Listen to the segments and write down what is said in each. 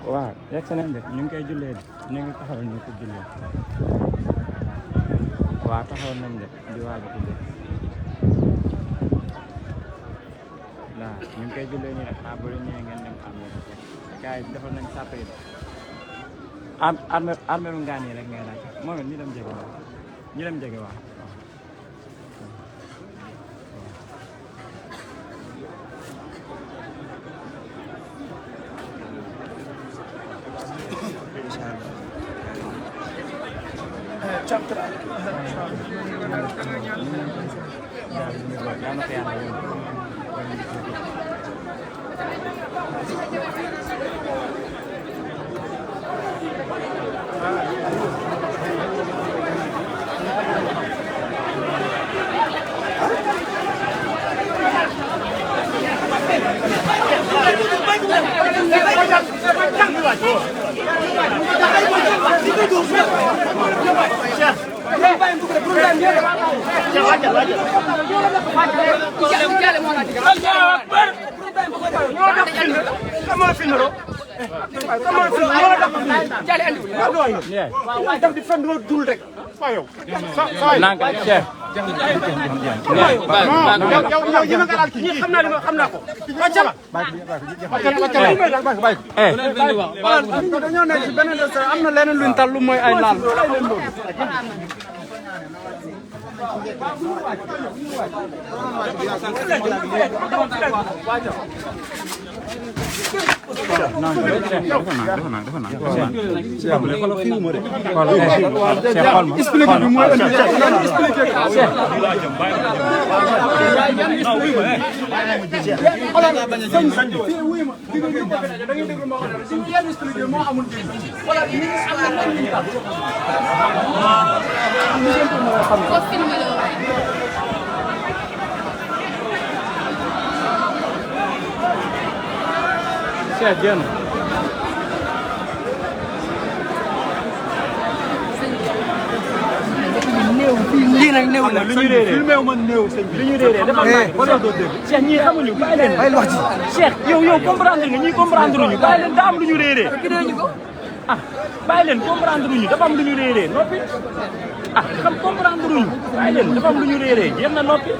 waaw yegg si nañ de ñu ngi koy jullee de ñu ngi taxawal ñu ko jullee waaw taxawal nañ de di waaj a jullee waaw ñu ngi koy jullee nii rek bu leen ñëwee ngeen dem armé gars yi defal nañ sàpp yi de armé lu ngaan yi rek ngay laaj moom it ñu dem jege waaw ñu dem jege waaw lii nag néew la lu ñu réeré filmé wu ma néew sëñ bi lu ñu réeré dafa wala doo dégg Cheikh ñii xamuñu bàyyi leen bàyyi wax ci Cheikh yow comprendre nga ñii comprendre ñu bàyyi leen da am lu ñu réeré ah bàyyi leen comprendre ñu dafa am lu ñu réeré noppi ah xam comprendre ñu bàyyi leen dafa am lu ñu réeré jéem na noppi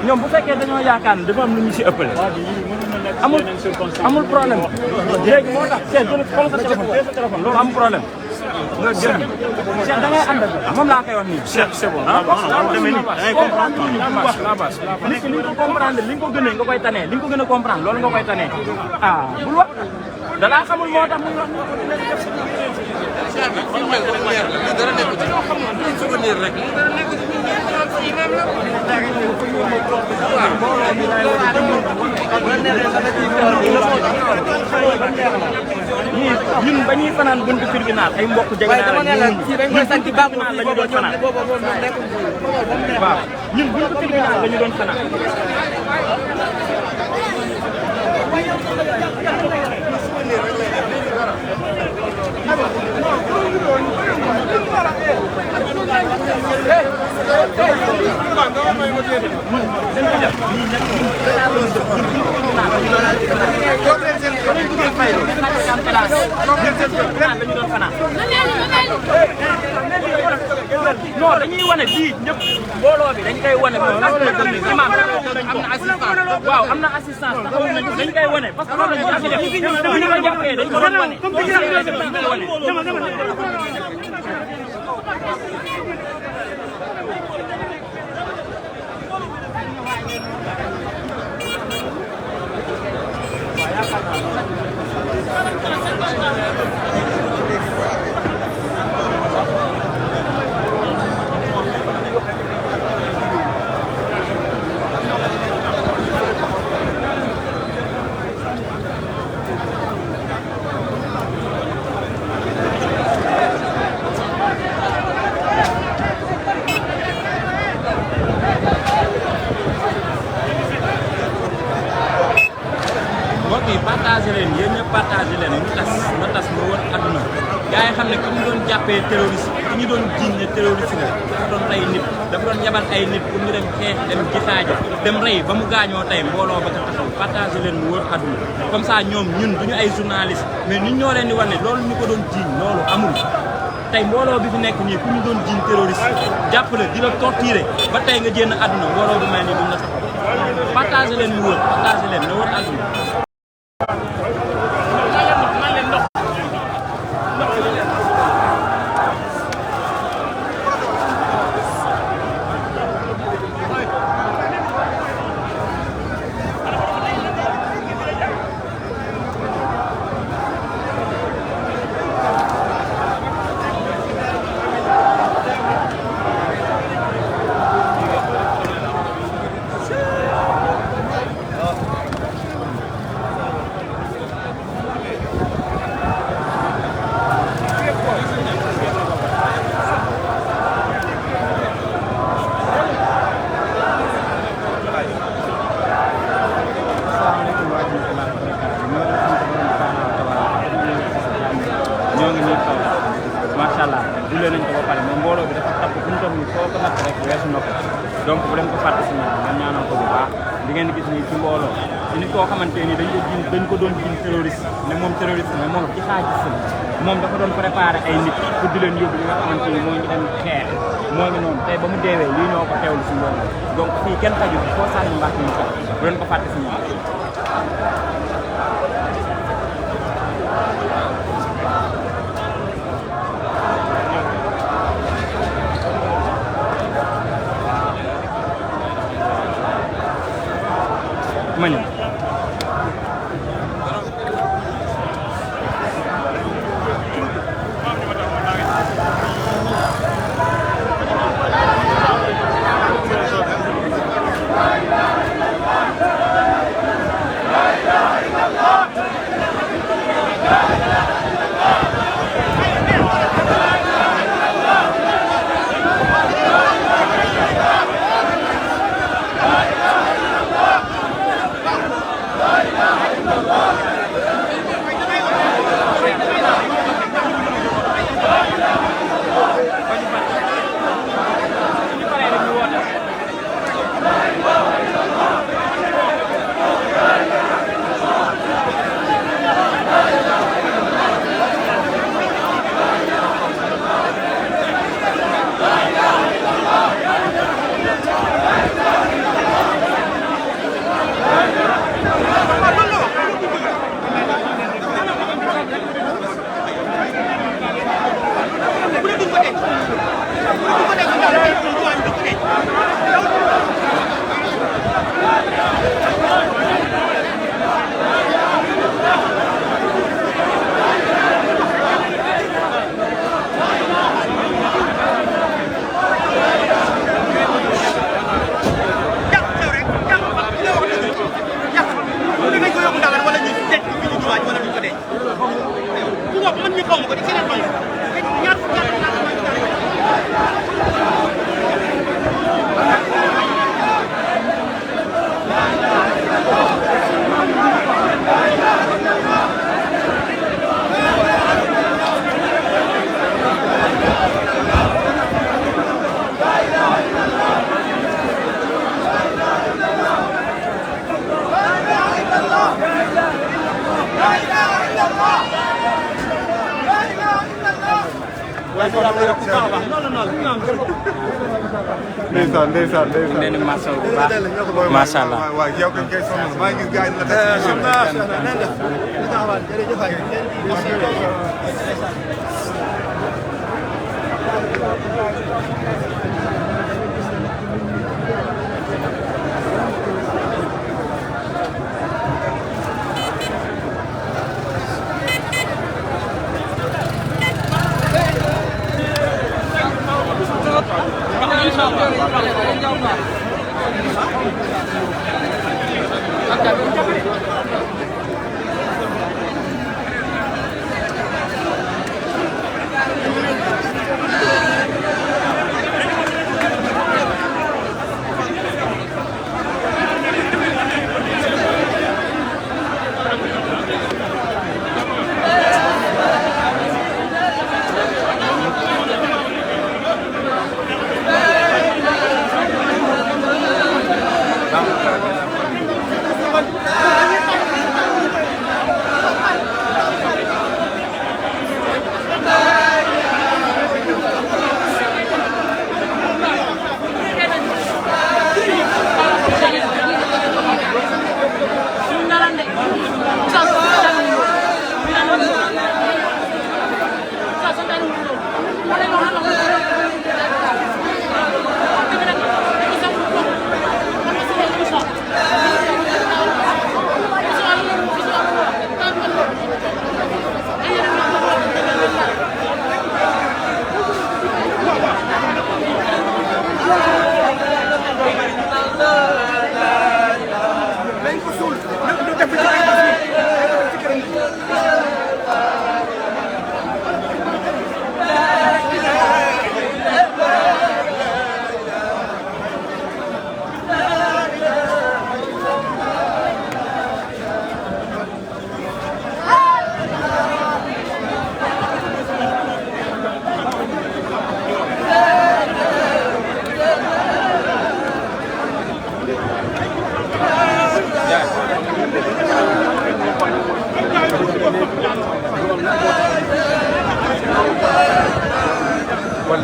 ñoom bu fekkee dañoo yaakaar ne dafa am lu ñu si ëppale amul problème léegi moo tax Cheikh jël xool sa téléphone loolu amul problème nga jël Cheikh da ngay ànd ak moom laa koy wax nii Cheikh c'est bon ah demee nii da ngay comprendre la base nit ki li nga ko comprendre li nga ko gën a nga koy tanee li nga ko gën a comprendre loolu nga koy tanee ah bul wax da laa xamul moo tax muy wax dara nekk ci ñoo xam ne souvenir rek ñun ba ñuy fanaan buntu tribunal ay mbokk jege naa la ñun buntu tribunal la ñu doon fanaan waaw ñun buntu tribunal la ñu doon fanaan non dañuy wane fii ñëpp mbooloo bi dañ koy wane imam waaw am na assistance taxaw nañu dañ koy wane parce que loolu lañu tax def ñu ko jàppee dañ ko doon wane partagé leen yéen ñëpp partagé leen mu tas mu wër àdduna gars yi xam ne ki ñu doon jàppee terroriste ki ñu doon jiiñ ne terroriste la dafa doon rey nit dafa doon yabal ay nit pour ñu dem xeex dem jihaaja dem rey ba mu gaañoo tey mbooloo ba ca taxaw partagé leen mu wër àdduna comme ça ñoom ñun duñu ay journaliste mais ñun ñoo leen di wan ne loolu ñu ko doon jiiñ loolu amul tey mbooloo bi fi nekk nii ku ñu doon jiiñ terroriste jàpp la di la torturer ba tey nga génn àdduna mbooloo bu mel ni duñ la sax partagé leen mu wër partagé leen na wër àdduna jullee nañ ko ba pare mais mbooloo bi dafa tapp fu mu toll nii foo ko natt rek weesu na ko donc bu leen ko fàtte si ñaan ngeen ñaanal ko bu baax di ngeen gis nii ci mbooloo ci nit koo xamante ni dañ ko doon jiin terroriste ne moom terroriste mais moom ci xaajis la moom dafa doon préparé ay nit pour di leen yóbbu li nga xamante ni moo ngi dem xeex moo ngi noonu tey ba mu deewee lii ñoo ko teewlu si mbooloo donc fii kenn xaju foo sànni mbaax ñu ko bu leen ko fàtte si ñaan Mani ndeysaan ndeysaan ndeysaan leen masaw bu baax macha allah waaw yow kañ kay sonn maa ngi gis gars yi la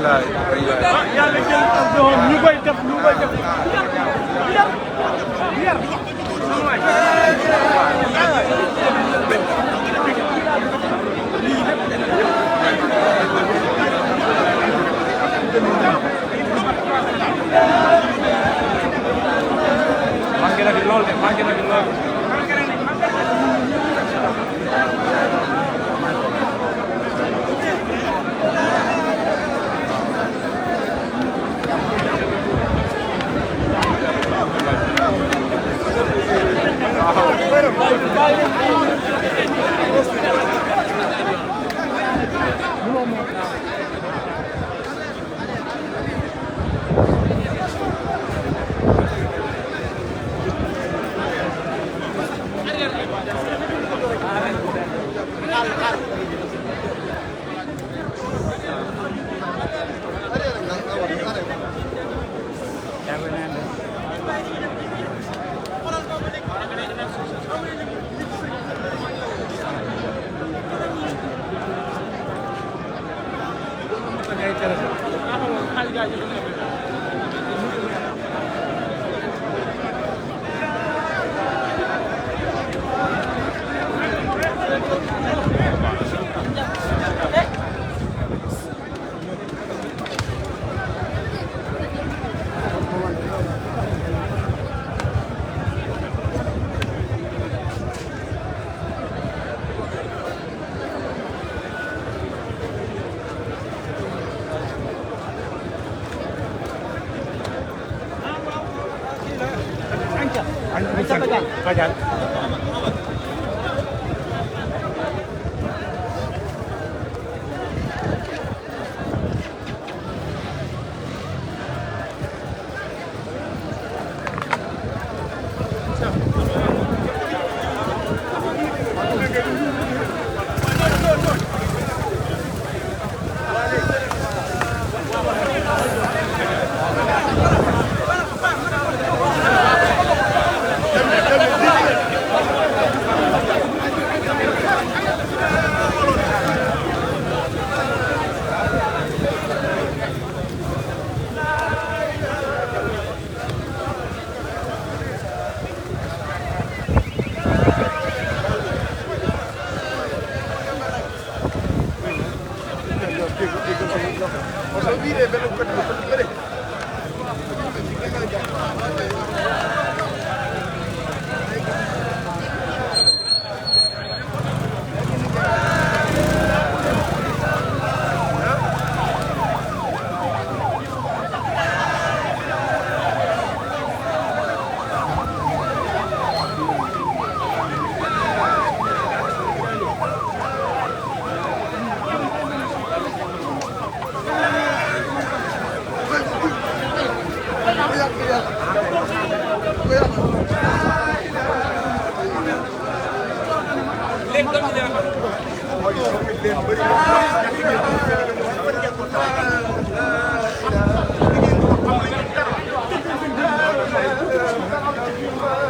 wallaay wallaay yàlla jël doom ñu koy def yar manqué na fi lool de manqué na fi lool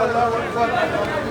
Allahu Akbar